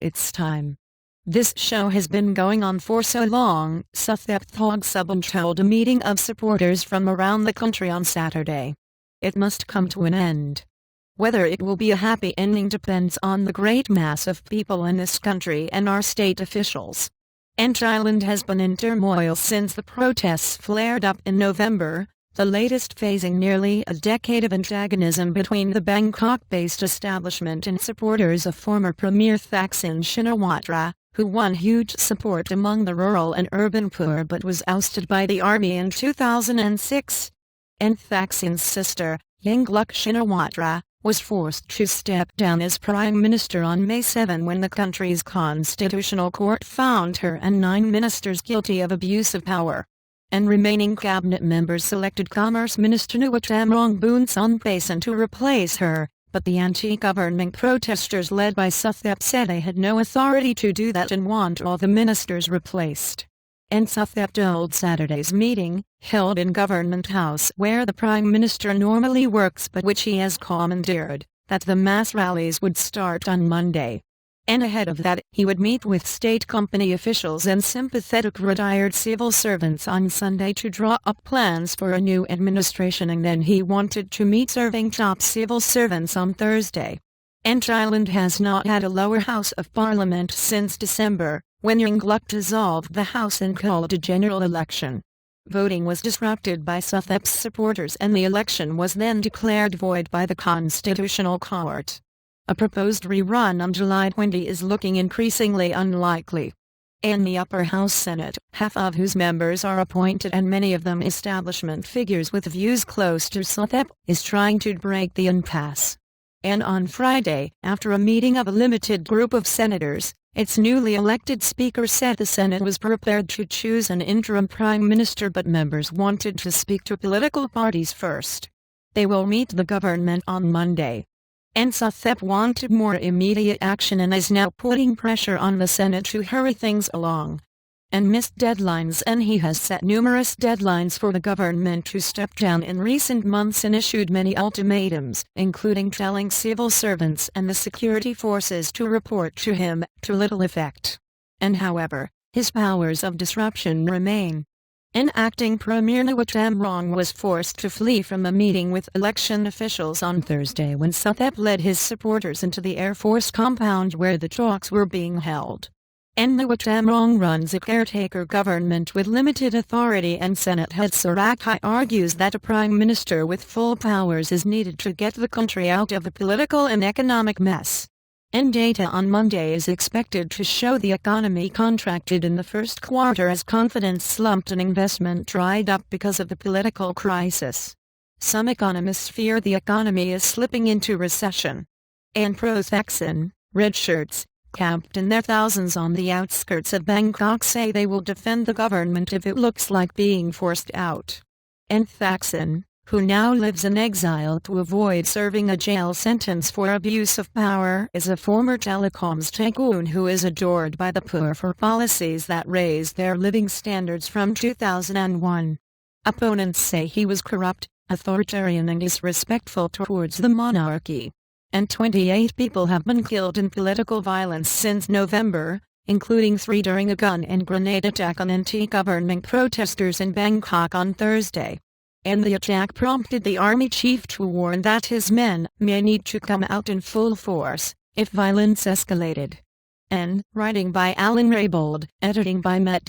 It's time. This show has been going on for so long, Suthep Thaugsuban told a meeting of supporters from around the country on Saturday. It must come to an end. Whether it will be a happy ending depends on the great mass of people in this country and our state officials. And Thailand has been in turmoil since the protests flared up in November, the latest phasing nearly a decade of antagonism between the Bangkok-based establishment and supporters of former Premier Thaksin Shinawatra, who won huge support among the rural and urban poor but was ousted by the army in 2006. And Thaksin's sister, Yingluck Shinawatra, was forced to step down as Prime Minister on May 7 when the country's constitutional court found her and 9 ministers guilty of abuse of power. And remaining cabinet members selected Commerce Minister Niwatthamrong Boonsongphaisan to replace her, but the anti-government protesters led by Suthep said they had no authority to do that and want all the ministers replaced. And Suthep told Saturday's meeting, held in Government House where the Prime Minister normally works but which he has commandeered, that the mass rallies would start on Monday. And ahead of that, he would meet with state company officials and sympathetic retired civil servants on Sunday to draw up plans for a new administration, and then he wanted to meet serving top civil servants on Thursday. And Thailand has not had a lower house of parliament since December, when Yingluck dissolved the house and called a general election. Voting was disrupted by Suthep's supporters and the election was then declared void by the Constitutional Court. A proposed rerun on July 20 is looking increasingly unlikely. And the upper house Senate, half of whose members are appointed and many of them establishment figures with views close to Suthep, is trying to break the impasse. And on Friday, after a meeting of a limited group of senators, its newly elected speaker said the Senate was prepared to choose an interim prime minister, but members wanted to speak to political parties first. They will meet the government on Monday. And Suthep wanted more immediate action and is now putting pressure on the Senate to hurry things along. And missed deadlines, and he has set numerous deadlines for the government to step down in recent months and issued many ultimatums, including telling civil servants and the security forces to report to him, to little effect. And however, his powers of disruption remain. An acting Premier Niwatthamrong was forced to flee from a meeting with election officials on Thursday when Suthep led his supporters into the Air Force compound where the talks were being held. And Niwatthamrong runs a caretaker government with limited authority, and Senate head Sarakai argues that a prime minister with full powers is needed to get the country out of a political and economic mess. And data on Monday is expected to show the economy contracted in the first quarter as confidence slumped and investment dried up because of the political crisis. Some economists fear the economy is slipping into recession. And pro-Thaksin, red shirts, camped in their thousands on the outskirts of Bangkok, say they will defend the government if it looks like being forced out. And Thaksin, who now lives in exile to avoid serving a jail sentence for abuse of power, is a former telecoms tycoon who is adored by the poor for policies that raised their living standards from 2001. Opponents say he was corrupt, authoritarian and disrespectful towards the monarchy. And 28 people have been killed in political violence since November, including 3 during a gun and grenade attack on anti-government protesters in Bangkok on Thursday. And the attack prompted the army chief to warn that his men may need to come out in full force if violence escalated. And, writing by Alan Raybould, editing by Matt